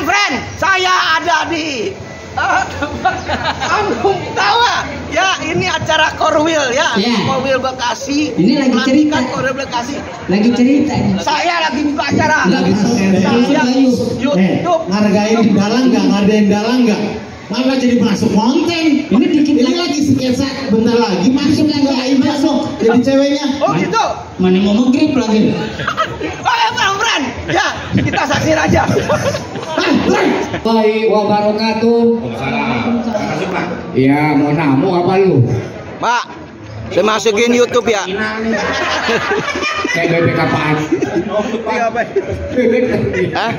Friend, saya ada di Panggung Tawa. Ya, ini acara Korwil ya. Korwil Bekasi. Ini lagi cerita. Korwil Bekasi. Lagi cerita. Saya lagi buka acara. Saya YouTube. Hargain di dalam nggak? Ngadain dalam nggak? Malah jadi masuk konten. Ini dikit lagi sketsa, bentar lagi masuk lagi masuk. Jadi ceweknya. Oh gitu. Mana mau nge-grip lagi? Oke, friend. Ya, kita saksikan aja. Waalaikumsalam wabarakatuh. Masuk Pak. Ya, mau namu apa lu? Pak, saya masukin YouTube ya. Kayak bebek apaan? Hah?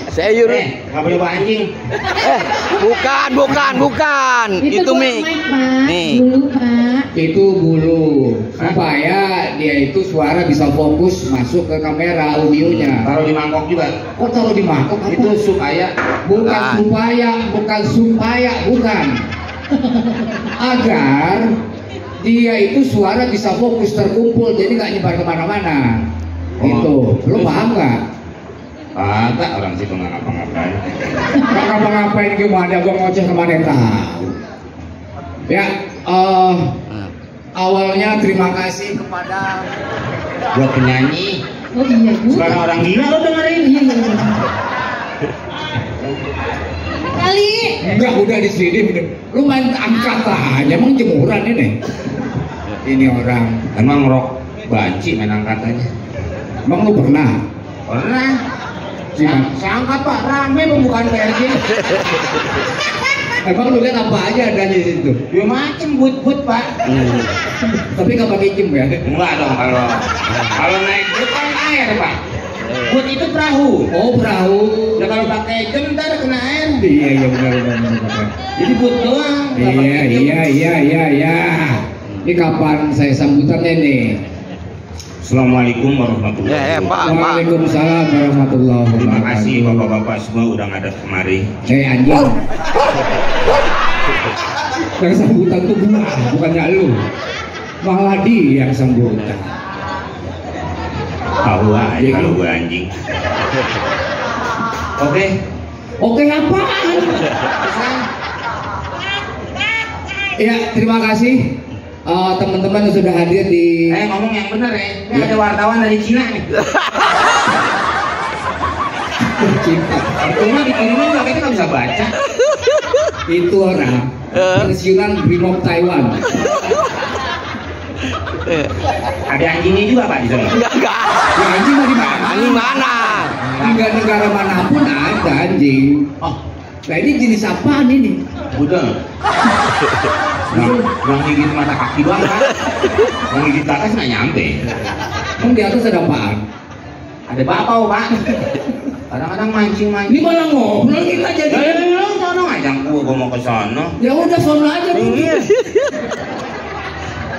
Saya Yuri. Nggak boleh bawa anjing. Bukan. Itu mic. Nih. Dulu, Pak. Itu bulu. Supaya dia itu suara bisa fokus masuk ke kamera audionya. Taruh di mangkok juga. Kok taruh di mangkok? Itu supaya Bukan supaya, bukan. Agar dia itu suara bisa fokus terkumpul, jadi nggak nyebar kemana-mana. Itu, lu paham nggak? agak orang situ nggak ngapa-ngapain. Nggak ngapa-ngapain gimana? Gua ngoceh kemana yang tahu. Ya, awalnya terima kasih kepada Buat penyanyi. Oh iya juga. Sekarang orang gila lo dengerin. Iya. Kali. enggak udah di sini udah. Lu main angkat aja, emang jemuran ini. Ini orang, Emang rok banci main angkat aja. emang lu pernah? Pernah. Gimana? Saya angkat Pak, rame pembukaan PRJ. Emang lu lihat apa aja ada di situ? Dua macem but Pak. Tapi nggak pakai jem ya? Enggak dong kalau naik but kan air Pak. But itu perahu. Oh, perahu. Ya kalau pakai jem ntar kena air. Iya benar. Jadi but doang. nggak pakai jem. Iya. Ini kapan saya sambutannya nih? Assalamualaikum warahmatullahi wabarakatuh. Pak. Waalaikumsalam warahmatullahi wabarakatuh. Terima kasih bapak-bapak semua udah ngadap kemari. Anjing. Yang sambutan tuh gua, bukannya lu. Malah dia yang sambutan. Tahu aja kalau gua anjing. Oke apaan? Ya, terima kasih teman-teman yang sudah hadir di Ngomong yang bener ya. Ini ada wartawan dari Cina nih. Cinta. Itu mah dikirimin juga kita nggak bisa baca. Itu orang pensiunan Brimob Taiwan. Ada anjingnya juga Pak di sana. Enggak. Ya, anjing dari mana? Anjing mana? Negara manapun ada anjing. Oh, Nah ini jenis apaan ini? udah. Yang gigit mata kaki doang kan? Yang gigit ke atas nggak nyampe. Emang di atas ada apaan? Ada bakau Pak. Kadang-kadang mancing-mancing. Ini malah ngobrol kita jadi. Lu sono ngajak gua mau ke sono. Ya udah sono aja.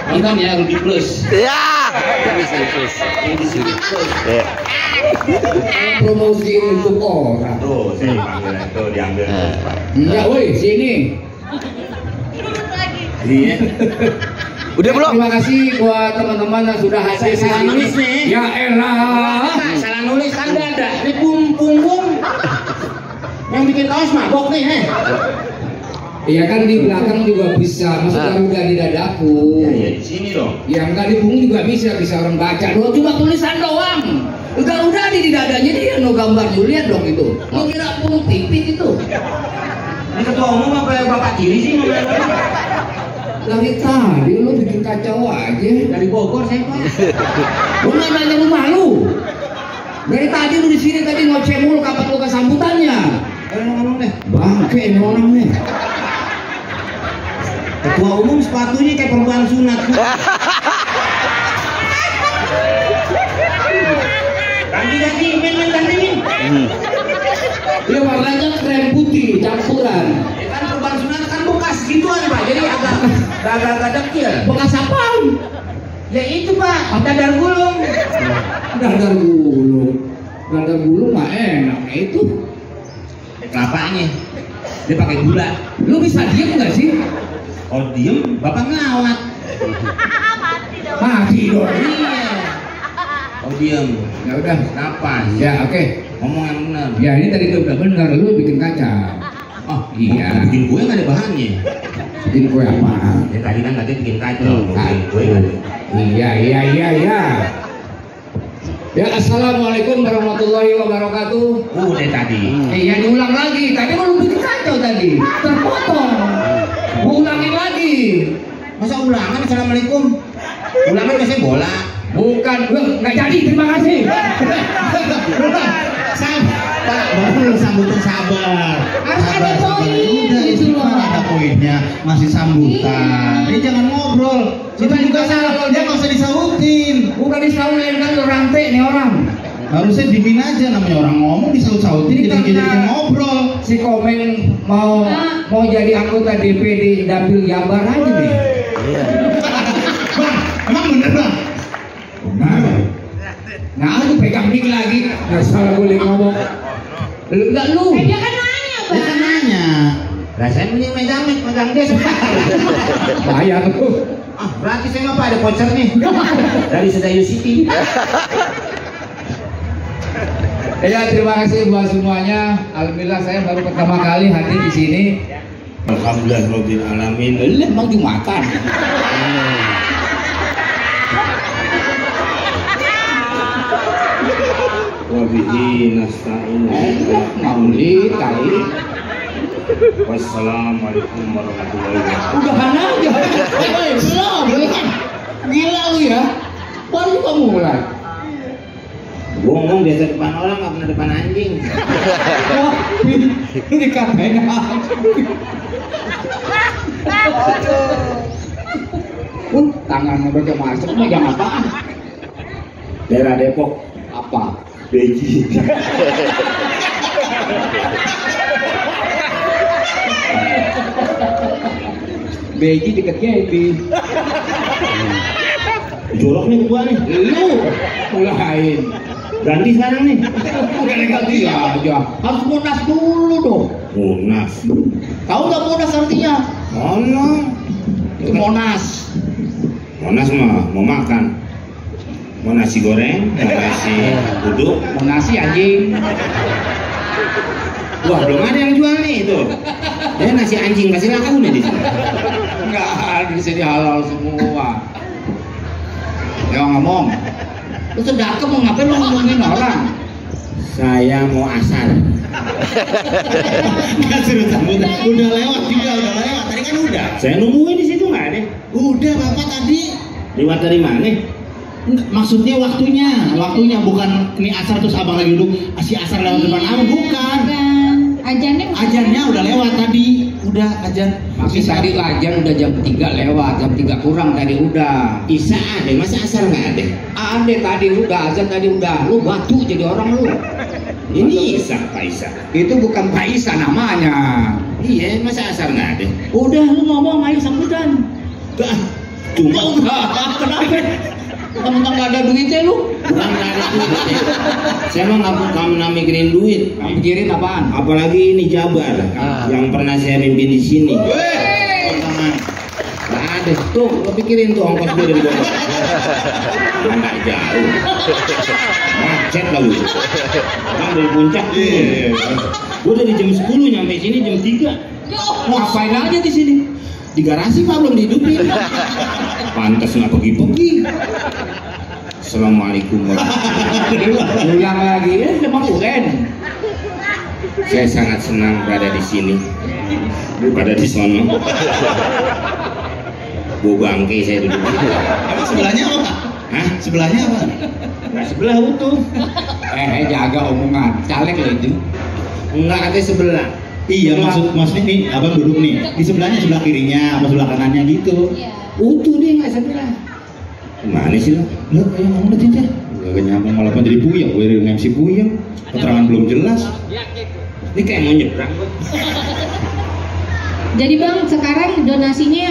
Nonton ya Rudy Plus. Ya. Promosiin untuk orang. Tuh, sini panggil tuh diambil. Ya woi sini. Iya. Udah belum? Terima kasih buat teman-teman yang sudah hadir di Salah nulis sini. nih. Ya elah. Salah nulis Anda ada di punggung. Yang bikin kaos mabok nih, Iya kan di belakang juga bisa, maksudnya udah di dadaku. Ya di sini dong. Yang nggak di punggung juga bisa orang baca doang, cuma tulisan doang. Udah di dadanya dia no gambar, lu lihat dong itu. Lu kira punggung pipi itu? Ini ketua umum apa bapak diri sih ngomong? Dari tadi lu bikin kacau aja. Dari Bogor saya Pak. Lu nggak nanya rumah lu. Dari tadi lu di sini tadi ngoceh mulu, kapan lu kesambutannya? Ngomong deh. Bangke ini orang nih. Ketua umum sepatunya kayak perempuan sunat. Ganti, ganti. Dia warnanya krem putih campuran. Ya kan perempuan sunat kan bekas gituan Pak, jadi agak dekil. Bekas apaan? Ya itu Pak, dadar gulung. Dadar gulung mah enak itu. Kelapanya dia pakai gula. Lu bisa diem nggak sih? Oh diem, bapak ngawat. Mati dong. Iya. diam. Ya udah. Napas. Ya oke. Ngomong yang benar. Ya ini tadi udah benar, lu bikin kacang. Oh Iya. bikin kue nggak ada bahannya. Bikin kue apa? Ya tadi kan katanya bikin kacang. Bikin kue nggak ada. Iya. Ya assalamualaikum warahmatullahi wabarakatuh. Udah tadi. Iya diulang lagi. Tadi kan lu bikin kacau tadi. Terpotong. Ulangin lagi. Masa ulangan assalamualaikum? Ulangan biasanya bola. Bukan, nggak jadi. Terima kasih. Sabar, Pak. Baru sambutan sabar. Harus ada poin Udah, gitu itu loh. kan ada poinnya. Masih sambutan. Ini jangan ngobrol. Itu juga salah. Dia nggak usah disautin. Bukan disautin kan lu rantai nih orang. Harusnya dimin aja, namanya orang ngomong disaut-sautin Ini jadi karena- ngobrol. Si Komeng mau jadi anggota DPD Dapil Jabar aja nih. Bang, emang bener bang? Nah, aku pegang mic lagi. Nggak salah boleh ngomong. Enggak lu. Dia kan nanya, Dia kan Bang. nanya. Lah saya mending megang dia sebentar. Bahaya tuh. Ah, berarti saya nggak ada voucher nih. Dari Sedayu City. Ya terima kasih buat semuanya. Alhamdulillah saya baru pertama kali hadir di sini. Alhamdulillah Rabbil Alamin. Lu emang Jumatan. Wabihi nasta'in. Maulid kali. Wassalamualaikum warahmatullahi wabarakatuh. Udahan aja. Belum. Gila lu ya. Baru juga mulai. Gua ngomong biasa depan orang, nggak pernah depan anjing. Wah, ini katanya. Tangannya baca masuk, megang apaan? Daerah Depok. Apa? Beji. Beji deket Gaby. Jorok nih gua nih. Lu mulain. Ganti sekarang nih. Udah ganti aja. Harus munas dulu dong. Munas. Tahu nggak munas artinya? Mana? Itu monas. Monas mah mau makan. Mau nasi goreng, mau nasi uduk. Mau nasi anjing. Wah, belum ada yang jual nih itu. Ya nasi anjing pasti laku nih di sini. Enggak, di sini halal semua. Ya ngomong. Lu sudah mau ngapain lu ngomongin orang? Saya mau asar. Nggak suruh sambutan. Udah lewat juga, udah lewat. Tadi kan udah. Saya nungguin di situ nggak ada. Udah bapak tadi. Lewat dari mana? Enggak, maksudnya waktunya bukan ini asar terus abang lagi duduk si asar lewat depan abang, bukan. Ajannya udah lewat tadi, udah ajan. Masih tadi ajan udah jam 3 lewat, jam 3 kurang tadi udah. Isa ada, masa asar nggak ada? Ada tadi udah, azan tadi udah. Lu batu jadi orang lu. Ini Isa, Pak Isa. Itu bukan Pak Isa namanya. Iya, masa asar nggak ada? Udah lu ngomong ayo sambutan. Cuma Kenapa? Tentang nggak ada duitnya lu? bukan nggak ada duit. Saya mah nggak pernah mikirin duit. Mikirin apaan? Apalagi ini Jabar yang pernah saya mimpin di sini. Nggak ada tuh, lo pikirin tuh ongkos gue dari Bogor. Nggak jauh. Macet lalu. Orang dari puncak. Gue dari jam 10 nyampe sini jam 3. Ngapain aja di sini? Di garasi Pak belum dihidupin. Pantas nggak pergi-pergi. Assalamualaikum warahmatullahi wabarakatuh. Ulang lagi, udah UN. Saya sangat senang berada di sini. Berada di sana. Gue bangke saya duduk. Emang sebelahnya apa, Pak? Hah? Sebelahnya apa? Nah, sebelah utuh. Jaga omongan, caleg lo itu. Enggak ada sebelah. Iya, maksudnya nih, abang duduk nih. Di sebelahnya sebelah kirinya, apa sebelah kanannya gitu. Utuh dia nggak sebelah. Gimana sih lo? Loh, kayak ngomong udah cinta. Gak nyambung malah jadi puyeng, gue dari MC puyeng. Keterangan belum jelas. Ini kayak mau nyebrang. Jadi Bang, sekarang donasinya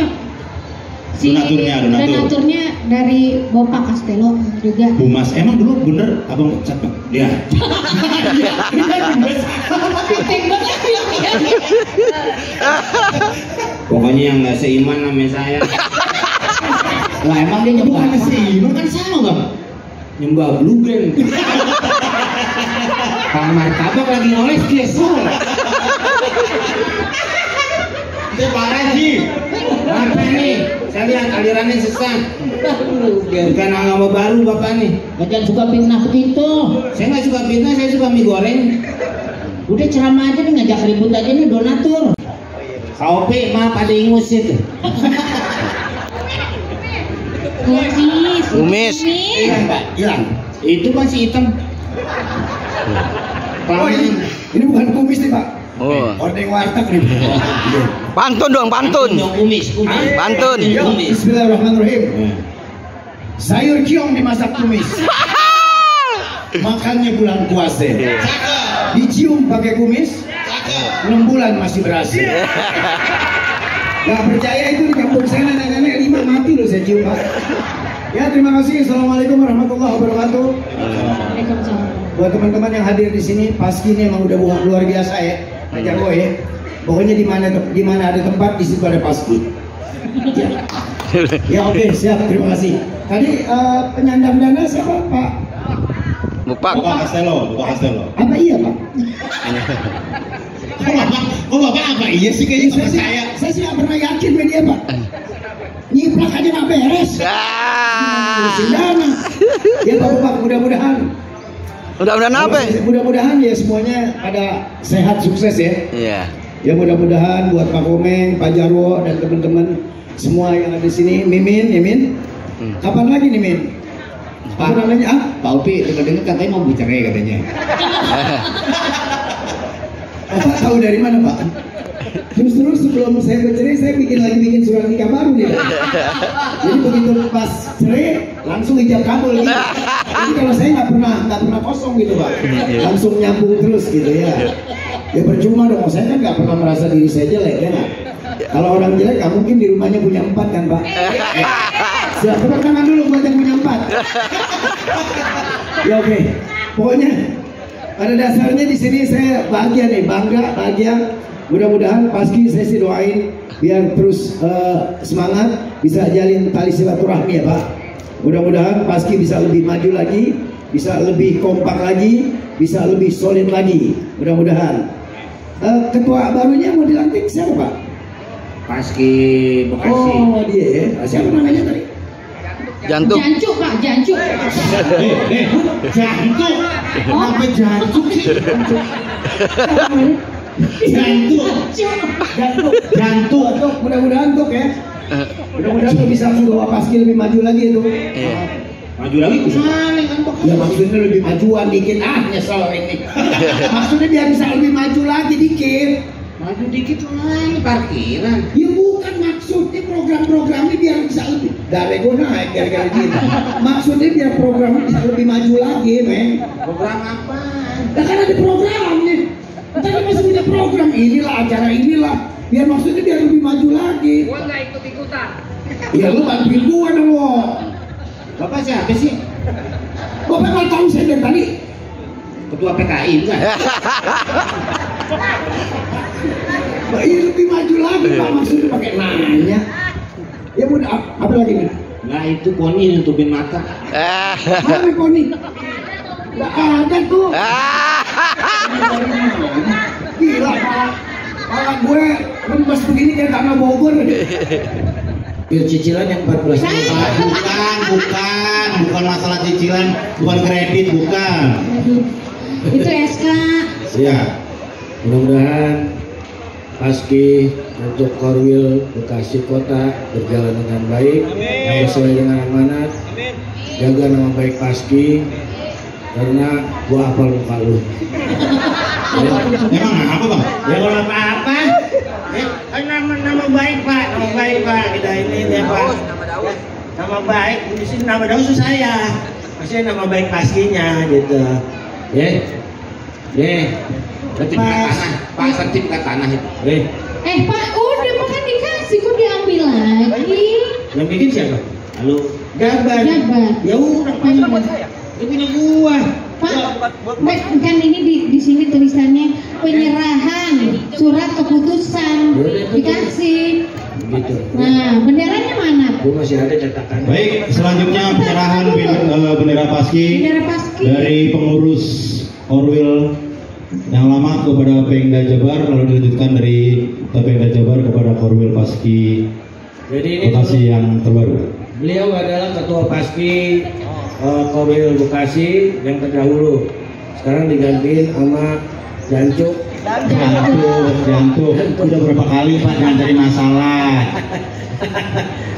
donaturnya dari Bapak Castello juga. Bumas, emang dulu bener abang pecat Bang? Ya. Pokoknya yang nggak seiman sama saya. Lah emang dia Bukan nyebar. sih, kan sama Bang. Nyembah blugen. Pak Martabak lagi ngoles gesol. Itu Pak Haji. Apa nih? Saya lihat alirannya sesat. Bukan agama baru Bapak nih. Jangan suka fitnah begitu. Saya nggak suka fitnah, saya suka mie goreng. Udah ceramah aja nih, ngajak ribut aja nih, donatur. KOP maaf ada ingus itu. Kumis. Iya Pak, hilang. Itu masih hitam. Oh ini bukan kumis nih Pak. Oh. Ordeng warteg nih. Pantun dong, pantun. Kumis. Pantun. Yo, bismillahirrahmanirrahim. Sayur ciong dimasak kumis. Makannya bulan puasa. Dicium pakai kumis. 6 bulan masih berhasil. Gak percaya itu di kampung saya nenek-nenek 5 mati loh saya cium Pak. Ya terima kasih. Assalamualaikum warahmatullahi wabarakatuh. Waalaikumsalam. Buat teman-teman yang hadir di sini, Paski ini emang udah bukan luar biasa ya. Ajar gue ya. Pokoknya di mana ada tempat di situ ada Paski. Ya, ya oke, siap. Terima kasih. Tadi penyandang dana siapa Pak? Mupak. Bapak Castelo. Apa iya Pak? Kok bapak apa iya sih kayaknya Saya sih nggak pernah yakin sama dia Pak. Nyiplak aja nggak beres. Ngurusin dana. Ya Pak, mudah-mudahan. Mudah-mudahan apa? Mudah-mudahan ya semuanya pada sehat sukses ya. Iya. Ya mudah-mudahan buat Pak Komeng, Pak Jarwo dan teman-teman semua yang ada di sini. Mimin. Kapan lagi nih Min? Apa namanya? Ah? Pak Upi, dengar katanya mau bicara katanya. Bapak tahu dari mana Pak? Terus sebelum saya bercerai saya bikin surat nikah baru nih Pak. Jadi begitu pas cerai langsung ijab kabul gitu. Jadi kalau saya nggak pernah kosong gitu Pak. Langsung nyambung terus gitu ya. Ya percuma dong, saya kan nggak pernah merasa diri saya jelek ya nggak? Kalau orang jelek nggak mungkin di rumahnya punya 4 kan Pak. Siap, tepuk tangan dulu buat yang punya 4. Ya oke. Pokoknya pada dasarnya di sini saya bahagia nih, bahagia. Mudah-mudahan Paski saya sih doain biar terus semangat, bisa jalin tali silaturahmi ya Pak. Mudah-mudahan Paski bisa lebih maju lagi, bisa lebih kompak lagi, bisa lebih solid lagi. Mudah-mudahan. Ketua barunya mau dilantik siapa Pak? Paski Bekasi. Oh dia ya. Siapa namanya tadi? Jantung. Jancuk Pak, jancuk. Jantung. Kenapa jantung sih? Jantung. Mudah-mudahan Tuk ya. Mudah-mudahan lu bisa membawa Paski lebih maju lagi itu. Iya. Maju lagi kesana kan Pak. Ya maksudnya lebih majuan dikit. Nyesel ini. Maksudnya biar bisa lebih maju lagi dikit. Maju dikit lah, parkiran. Ya bukan maksudnya program-programnya biar bisa lebih. Dari gue naik gara-gara gini. Maksudnya biar programnya bisa lebih maju lagi, men. Program apa? Nah kan ada programnya. Ntar masih punya program inilah, acara inilah. Biar maksudnya biar lebih maju lagi. Gua nggak ikut-ikutan. Ya lu bantuin gua dong lo. Bapak siapa sih? Bapak nggak tahu saya dari tadi. Ketua PKI bukan? Bah, ini lebih maju lagi Pak, maksudnya pakai nanya. Ya udah, apa lagi nih? Nah itu Koni nutupin mata. Mana Koni? Nggak ada tuh. Gila pala gue rembes begini kayak tanah Bogor. Biar cicilan yang 14 juta. Bukan masalah cicilan, bukan kredit, bukan. Itu SK. Siap. Mudah-mudahan Paski untuk Korwil Bekasi Kota berjalan dengan baik, yang sesuai dengan amanat. Jaga nama baik Paski karena gua hafal muka lu. Emang apa Bang? Ya kalau apa-apa. Nama baik Pak, kita ini ya Pak. Nama baik, di sini nama Daus saya. Maksudnya nama baik Paskinya gitu. Pak sertifikat tanah itu. Pak, udah makan dikasih, kok diambil lagi? Yang bikin siapa? Halo. Jabat. Ya udah, Jabat. Itu punya gua. Pak, kan ini di sini tulisannya penyerahan surat keputusan dikasih. Begitu. Nah, benderanya mana? Gue masih ada cetakan. Baik, selanjutnya penyerahan bendera Paski Bendera Paski. dari pengurus Orwil yang lama kepada Pemda Jabar, lalu dilanjutkan dari Pemda Jabar kepada Orwil Paski Jadi ini Bekasi yang terbaru. beliau adalah ketua Paski Korwil Bekasi yang terdahulu. Sekarang digantiin sama Jancuk. Jantung. Udah berapa kali Pak jangan cari masalah.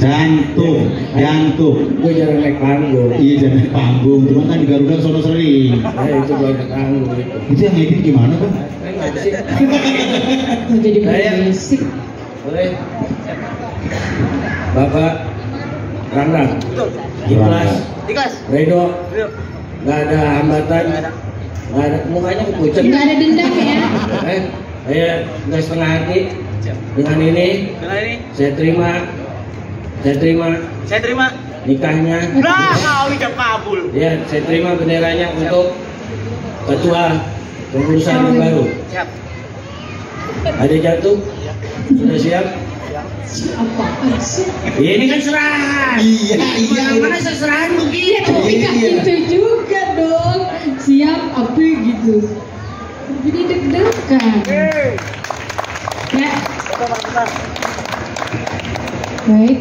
Jantung. Gue jarang naik panggung. Iya jangan naik panggung. Cuma kan di Garuda sono sering. Nah itu gue naik panggung itu. Itu yang edit gimana Bang? Oh, jadi Saya- berisik. Boleh. Bapak Rangga. Ikhlas. Redo. Gak ada hambatan. Gak ada mukanya pucat. Nggak ada dendam ya. Saya nggak setengah hati dengan ini. Saya terima nikahnya. Ya, saya terima benderanya untuk ketua pengurusan yang baru. Ada Jantung? Sudah siap? Apaan sih? Ya, ini kan serahan. Iya. Mana seserahan Iya, begitu? tapi nggak gitu juga dong. Siap apa gitu. Jadi deg-degan. Ya. Baik.